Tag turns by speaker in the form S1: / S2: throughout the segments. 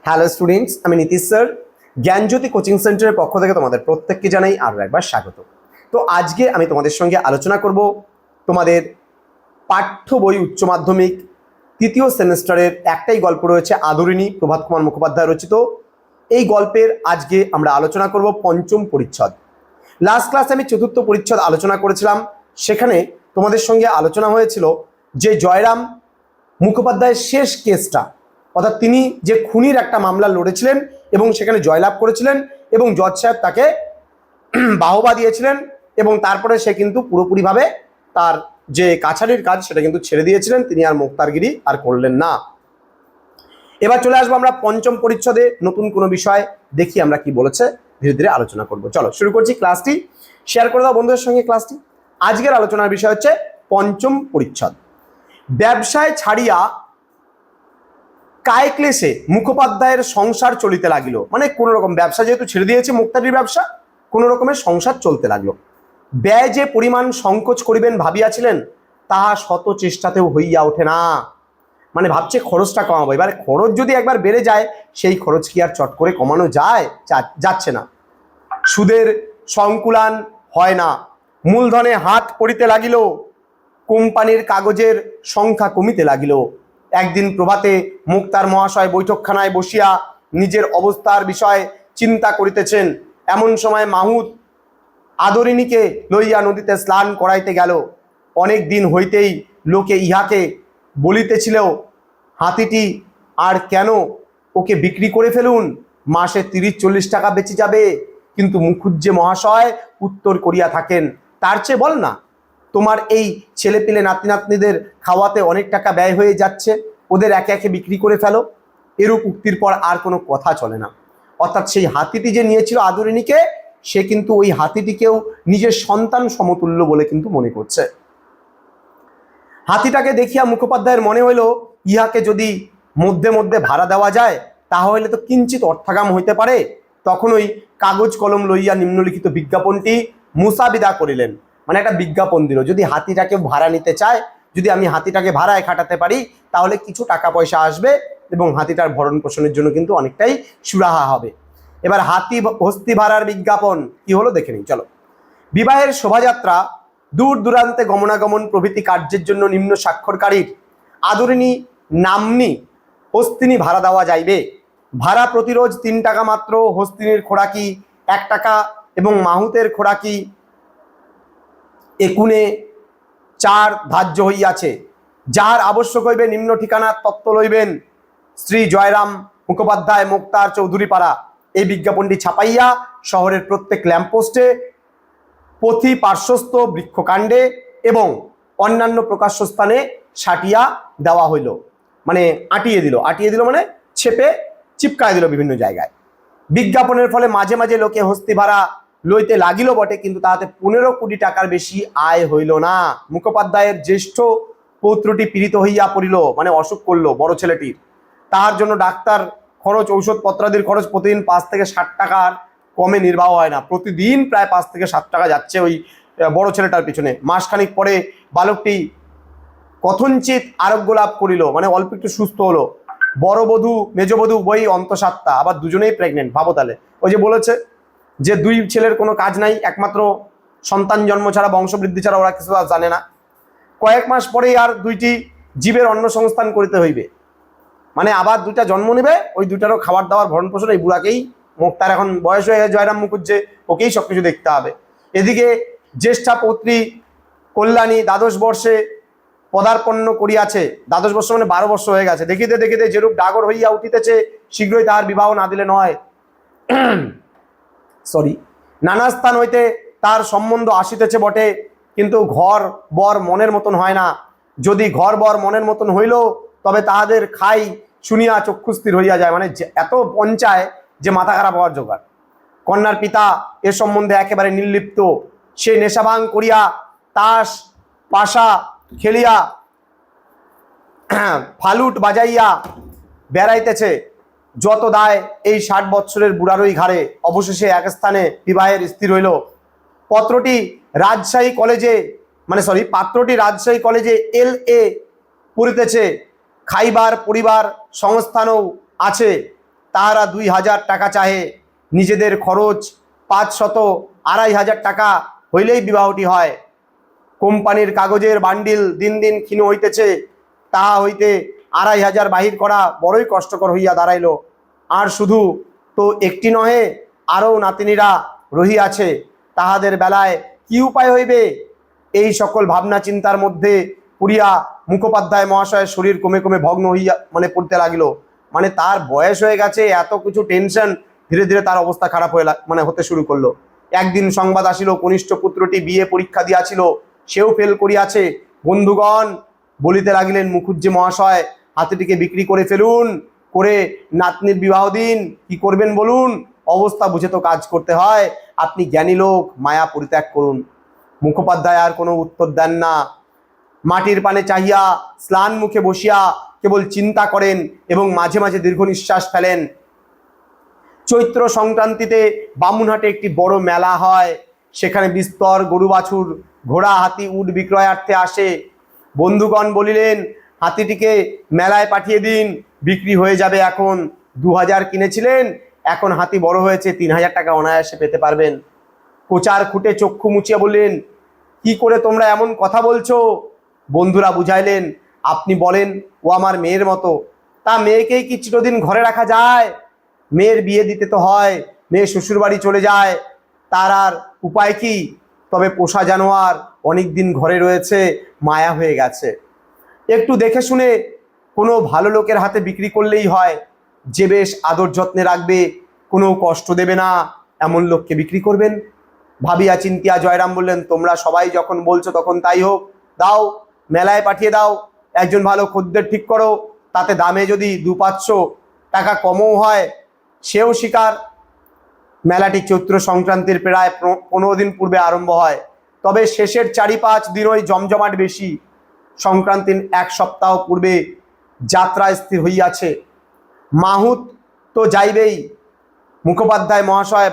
S1: Hello students, আমি Nitish sir জ্ঞানজ্যোতি coaching সেন্টারের পক্ষ থেকে তোমাদের প্রত্যেককে জানাই আরও একবার স্বাগত। তো আজকে আমি তোমাদের সঙ্গে আলোচনা করব তোমাদের পাঠ্য বই উচ্চ মাধ্যমিক তৃতীয় সেমিস্টারের একটাই গল্প রয়েছে, আদরিণী, প্রভাত কুমার মুখোপাধ্যায় রচিত। এই গল্পের আজকে আমরা আলোচনা করব পঞ্চম পরিচ্ছদ। লাস্ট ক্লাসে আমি চতুর্থ পরিচ্ছদ আলোচনা করেছিলাম। সেখানে তোমাদের সঙ্গে আলোচনা হয়েছিল যে জয়রাম মুখোপাধ্যায়ের শেষ কেসটা, অর্থাৎ তিনি যে খুনির একটা মামলা লড়েছিলেন এবং সেখানে জয়লাভ করেছিলেন এবং জজ সাহেব তাকে বাহবা দিয়েছিলেন এবং তারপরে সে কিন্তু পুরোপুরিভাবে তার যে কাছারির কাজ সেটা কিন্তু ছেড়ে দিয়েছিলেন, তিনি আর মোক্তারগিরি আর করলেন না। এবার চলে আসবো আমরা পঞ্চম পরিচ্ছদে, নতুন কোনো বিষয় দেখি আমরা কি বলেছে ধীরে ধীরে আলোচনা করব। চলো শুরু করছি। ক্লাসটি শেয়ার করে দাও বন্ধুদের সঙ্গে ক্লাসটি। আজকের আলোচনার বিষয় হচ্ছে পঞ্চম পরিচ্ছদ। ব্যবসায় ছাড়িয়া কায়ক্লেশে মুখোপাধ্যায়ের সংসার চলিতে লাগিল। মানে কোনো রকম ব্যবসা যেহেতু ছেড়ে দিয়েছে, মুক্তারির ব্যবসা, কোনো রকমের সংসার চলতে লাগলো। ব্যয় যে পরিমাণ সংকোচ করিবেন ভাবিয়াছিলেন, তাহা শত চেষ্টাতেও হইয়া ওঠে না। মানে ভাবছে খরচটা কমাবো, এবারে খরচ যদি একবার বেড়ে যায় সেই খরচ কি আর চট করে কমানো যায়? যাচ্ছে না। সুদের সংকুলান হয় না, মূলধনে হাত পড়িতে লাগিল, কোম্পানির কাগজের সংখ্যা কমিতে লাগিল। একদিন প্রভাতে মুক্তার মহাশয় বৈঠকখানায় বসিয়া নিজের অবস্থার বিষয়ে চিন্তা করিতেছেন। এমন সময় মাহুত আদরিণীকে লইয়া নদীতে স্নান করাইতে গেল। অনেক দিন হইতেই লোকে ইহাকে বলিতেছিল, হাতিটি আর কেন, ওকে বিক্রি করে ফেলুন, মাসে 30-40 টাকা বেঁচে যাবে। কিন্তু মুখুজ্জে মহাশয় উত্তর করিয়া থাকেন, তার চেয়ে বল না, তোমার এই ছেলেপিলে নাতি নাতনিদের খাওয়াতে অনেক টাকা ব্যয় হয়ে যাচ্ছে, ওদের একে একে বিক্রি করে ফেলো। এরূপ উক্তির পর আর কোনো কথা চলে না। অর্থাৎ সেই হাতিটি যে নিয়েছিল আদরিণীকে, সে কিন্তু ওই হাতিটিকেও নিজের সন্তান সমতুল্য বলে কিন্তু মনে করছে। হাতিটাকে দেখিয়া মুখোপাধ্যায়ের মনে হইল, ইহাকে যদি মধ্যে মধ্যে ভাড়া দেওয়া যায় তাহলে তো কিঞ্চিত অর্থাগাম হইতে পারে। তখন ওই কাগজ কলম লইয়া নিম্নলিখিত বিজ্ঞাপনটি মুসাবিদা করিলেন। মানে একটা বিজ্ঞাপন দিল, যদি হাতিটাকে ভাড়া নিতে চায়, যদি আমি হাতিটাকে ভাড়ায় খাটাতে পারি তাহলে কিছু টাকা পয়সা আসবে এবং হাতিটার ভরণ পোষণের জন্য কিন্তু অনেকটাই সুরাহা হবে। এবার হাতি হস্তি ভাড়ার বিজ্ঞাপন কি হলো দেখে নিই চলো। বিবাহের শোভাযাত্রা, দূর দূরান্তে গমনাগমন প্রভৃতি কার্যের জন্য নিম্ন স্বাক্ষরকারীর আদরিণী নাম্নী হস্তিনী ভাড়া দেওয়া যাইবে। ভাড়া প্রতিরোজ 3 টাকা মাত্র। হস্তিনীর খোরাকি 1 টাকা এবং মাহুতের খোরাকি একুনে 4 ধার্য হইয়াছে। যার আবশ্যক হইবে নিম্ন ঠিকানার তত্ত্ব লইবেন। শ্রী জয়রাম মুখোপাধ্যায়, মুক্তার, চৌধুরীপাড়া। এই বিজ্ঞাপনটি ছাপাইয়া শহরের প্রত্যেক ল্যাম্পপোস্টে, পথি পার্শ্বস্থ বৃক্ষকাণ্ডে এবং অন্যান্য প্রকাশ্য স্থানে সাটিয়া দেওয়া হইল। মানে আটিয়ে দিল মানে ছেপে চিপকায় দিল বিভিন্ন জায়গায়। বিজ্ঞাপনের ফলে মাঝে মাঝে লোকে হস্তি ভাড়া লইতে লাগিল বটে, কিন্তু তাহাতে 15 কোটি টাকার বেশি আয় হইল না। মুখোপাধ্যায়ের জ্যেষ্ঠ পৌত্রটি পীড়িত হইয়া পড়িল, মানে অসুখ করলো বড় ছেলেটির। তাহার জন্য ডাক্তার খরচ, ঔষধপত্রাদির খরচ প্রতিদিন 5 থেকে 60 টাকার কমে নির্বাহ হয় না। প্রতিদিন প্রায় 5 থেকে 7 টাকা যাচ্ছে ওই বড় ছেলেটার পিছনে। মাসখানিক পরে বালকটি কথঞ্চিত আরোগ্য লাভ করিল, মানে অল্প একটু সুস্থ হলো। বড় বধূ মেজবধূ উভয়ই অন্তঃসত্ত্বা, আবার দুজনেই প্রেগনেন্ট। ভাবো তাহলে, ওই যে বলেছে যে 2 ছেলের কোনো কাজ নাই, একমাত্র সন্তান জন্ম ছাড়া, বংশবৃদ্ধি ছাড়া ওরা কিছু আর জানে না। কয়েক মাস পরেই আর 2টি জীবের অন্ন সংস্থান করিতে হইবে, মানে আবার 2টা জন্ম নেবে, ওই 2টারও খাবার দাবার ভরণ পোষণ এই বুড়াকেই, তার এখন বয়স হয়ে গেছে জয়রাম মুখুজ্জে, ওকেই সবকিছু দেখতে হবে। এদিকে জ্যেষ্ঠা পৌত্রী কল্যাণী দ্বাদশ বর্ষে পদার্পন্ন করিয়াছে। দ্বাদশ বর্ষ মানে 12 বর্ষ হয়ে গেছে। দেখিতে দেখিতে যেরূপ ডাগর হইয়া উঠিতেছে, শীঘ্রই তাহার বিবাহ না দিলে নয়। নানা স্থান হইতে তার সম্বন্ধ আসিতেছে বটে, কিন্তু ঘর বর মনের মতন হয় না। যদি ঘর বর মনের মতন হইল তবে তাহাদের খাই শুনিয়া চক্ষুস্থির হইয়া যায়। মানে এত পঞ্চায় যে মাথা খারাপ হওয়ার জোগাড়। কন্যার পিতা এ সম্বন্ধে একেবারে নির্লিপ্ত। সে নেশাভাং করিয়া তাস পাশা খেলিয়া ফালুট বাজাইয়া বেড়াইতেছে। যত দায় এই 60 বৎসরের বুড়ারই ঘাড়ে। অবশেষে এক স্থানে বিবাহের স্থির হইল। পাত্রটি রাজশাহী কলেজে LA পড়িতেছে। খাইবার পরিবার সংস্থানও আছে। তারা 2000 টাকা চাহে, নিজেদের খরচ 500 2500 টাকা হইলেই বিবাহটি হয়। কোম্পানির কাগজের বান্ডিল দিন দিন ক্ষীণ হইতেছে, তাহা হইতে 2500 বাহির করা বড়ই কষ্টকর হইয়া দাঁড়াইল। আর শুধু তো একটি নহে, আরও নাতিনীরা রহিয়াছে, তাহাদের বেলায় কি উপায় হইবে? এই সকল ভাবনা চিন্তার মধ্যে পুরিয়া মুখোপাধ্যায় মহাশয়ের শরীর কমে কমে ভগ্ন হইয়া পড়তে লাগিল। তার বয়স হয়ে গেছে, এত কিছু টেনশন, ধীরে ধীরে তার অবস্থা খারাপ হয়ে হতে শুরু করলো। একদিন সংবাদ আসিল, কনিষ্ঠ পুত্রটি বিয়ে পরীক্ষা দিয়াছিল, সেও ফেল করিয়াছে। বন্ধুগণ বলিতে লাগিলেন, মুখুজ্জে মহাশয়, হাতিটিকে বিক্রি করে ফেলুন, করে নাতনির বিবাহ দিন। কি করবেন বলুন? অবস্থা বুঝে তো কাজ করতে হয়। আপনি জ্ঞানী লোক, মায়া পরিত্যাগ করুন। মুখোপাধ্যায় আর কোনো উত্তর দেন না। মাটির পানে চাহিয়া স্নান মুখে বসিয়া কেবল চিন্তা করেন এবং মাঝে মাঝে দীর্ঘ নিঃশ্বাস ফেলেন। চৈত্র সংক্রান্তিতে বামুনহাটে একটি বড় মেলা হয়। সেখানে বিস্তর গরু বাছুর, ঘোড়া, হাতি, উট বিক্রয়ার্থে আসে। বন্ধুগণ বলিলেন, হাতিটিকে মেলায় পাঠিয়ে দিন, বিক্রি হয়ে যাবে। এখন 2000 কিনেছিলেন, এখন হাতি বড় হয়েছে, 3000 টাকা অনায়াসে পেতে পারবেন। কোচার খুঁটে চক্ষু মুছিয়া বললেন, কি করে তোমরা এমন কথা বলছো? বন্ধুরা বুঝাইলেন, আপনি বলেন ও আমার মেয়ের মতো, তা মেয়েকেই কি চিরদিন ঘরে রাখা যায়? মেয়ের বিয়ে দিতে তো হয়, মেয়ে শ্বশুরবাড়ি চলে যায়, তার আর উপায় কি? তবে পোষা জানোয়ার অনেক দিন ঘরে রয়েছে, মায়া হয়ে গেছে। একটু দেখে শুনে কোনো ভালো লোকের হাতে বিক্রি করলেই হয়, যে বেশ আদর যত্নে রাখবে, কোনো কষ্ট দেবে না, এমন লোককে বিক্রি করবেন। ভাবিয়া চিন্তিয়া জয়রাম বললেন, তোমরা সবাই যখন বলছো তখন তাই হোক, দাও, মেলায় পাঠিয়ে দাও। একজন ভালো খদ্দের ঠিক করো, তাতে দামে যদি 200-500 টাকা কমও হয় সেও স্বীকার। মেলাটি চৈত্র সংক্রান্তির প্রায় 15 দিন পূর্বে আরম্ভ হয়, তবে শেষের 4-5 দিনই জমজমাট বেশি। সংক্রান্তির 1 সপ্তাহ পূর্বে যাত্রা স্থির হইয়াছে। মাহুত তো যাইবেই, মুখোপাধ্যায় মহাশয়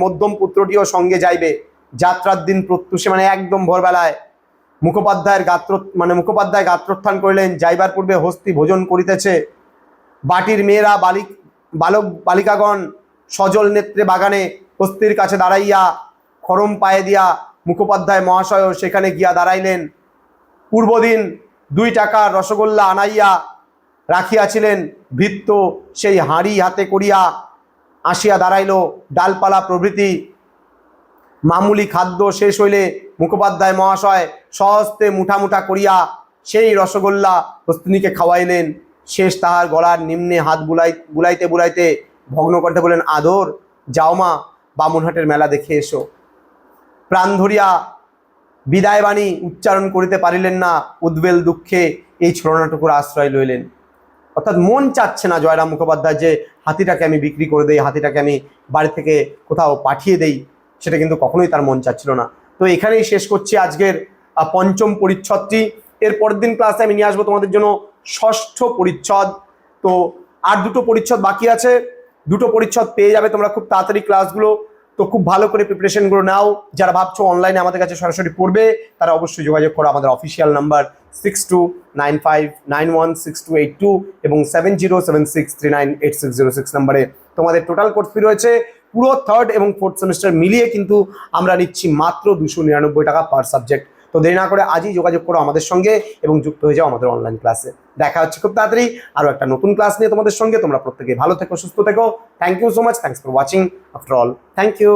S1: মধ্যম পুত্রটিও সঙ্গে যাইবে। যাত্রার দিন প্রত্যুষে একদম ভোরবেলায় মুখোপাধ্যায় গাত্রোত্থান করিলেন। যাইবার পূর্বে হস্তি ভোজন করিতেছে। বাটির মেয়েরা বালক বালিকাগণ সজল নেত্রে বাগানে হস্তির কাছে দাঁড়াইয়া খরম পায়ে দিয়া মুখোপাধ্যায় মহাশয়ও সেখানে গিয়া দাঁড়াইলেন। পূর্বদিন 2 টাকার রসগোল্লা আনাইয়া রাখিয়াছিলেন। ভৃত্য সেই হাঁড়ি হাতে করিয়া আসিয়া দাঁড়াইল। ডালপালা প্রভৃতি মামুলি খাদ্য শেষ হইলে মুখোপাধ্যায় মহাশয় সহস্তে মুঠা মুঠা করিয়া সেই রসগোল্লা হস্তিনীকে খাওয়াইলেন। শেষ তাহার গলার নিম্নে হাত বুলাইতে বুলাইতে ভগ্নকণ্ঠে বলেন, আদর, যাও মা, বামুনহাটের মেলা দেখে এসো। প্রাণ ধরিয়া বিদায়বাণী উচ্চারণ করিতে পারিলেন না, উদ্বেল দুঃখে এই ছলনাটুকুর আশ্রয় লইলেন। অর্থাৎ মন চাচ্ছে না জয়রাম মুখোপাধ্যায় যে হাতিটাকে আমি বিক্রি করে দেই, হাতিটাকে আমি বাড়ি থেকে কোথাও পাঠিয়ে দেই, সেটা কিন্তু কখনোই তার মন চাচ্ছিল না। তো এখানেই শেষ করছি আজকের 5ম পরিচ্ছদটি। এর পরের দিন ক্লাসে আমি নিয়ে আসবো তোমাদের জন্য 6ষ্ঠ পরিচ্ছদ। তো আর 2টো পরিচ্ছদ বাকি আছে, 2টো পরিচ্ছদ পেয়ে যাবে তোমরা খুব তাড়াতাড়ি ক্লাসগুলো। তো খুব ভালো করে প্রিপারেশনগুলো নাও। যারা ভাবছো অনলাইনে আমাদের কাছে সরাসরি পড়বে, তারা অবশ্যই যোগাযোগ করো। আমাদের অফিসিয়াল নাম্বার 6295916282 এবং 7076398606 নম্বরে তোমাদের টোটাল কোর্স ফি রয়েছে। পুরো 3rd এবং 4th সেমিস্টার মিলিয়ে কিন্তু আমরা নিচ্ছি মাত্র 299 টাকা পার সাবজেক্ট। তো দেরি না করে আজই যোগাযোগ করো আমাদের সঙ্গে এবং যুক্ত হয়ে যাও আমাদের অনলাইন ক্লাসে। দেখা হচ্ছে খুব তাড়াতাড়ি আরও একটা নতুন ক্লাস নিয়ে তোমাদের সঙ্গে। তোমরা প্রত্যেকে ভালো থেকো, সুস্থ থেকো। Thank you so much. Thanks for watching after all. Thank you.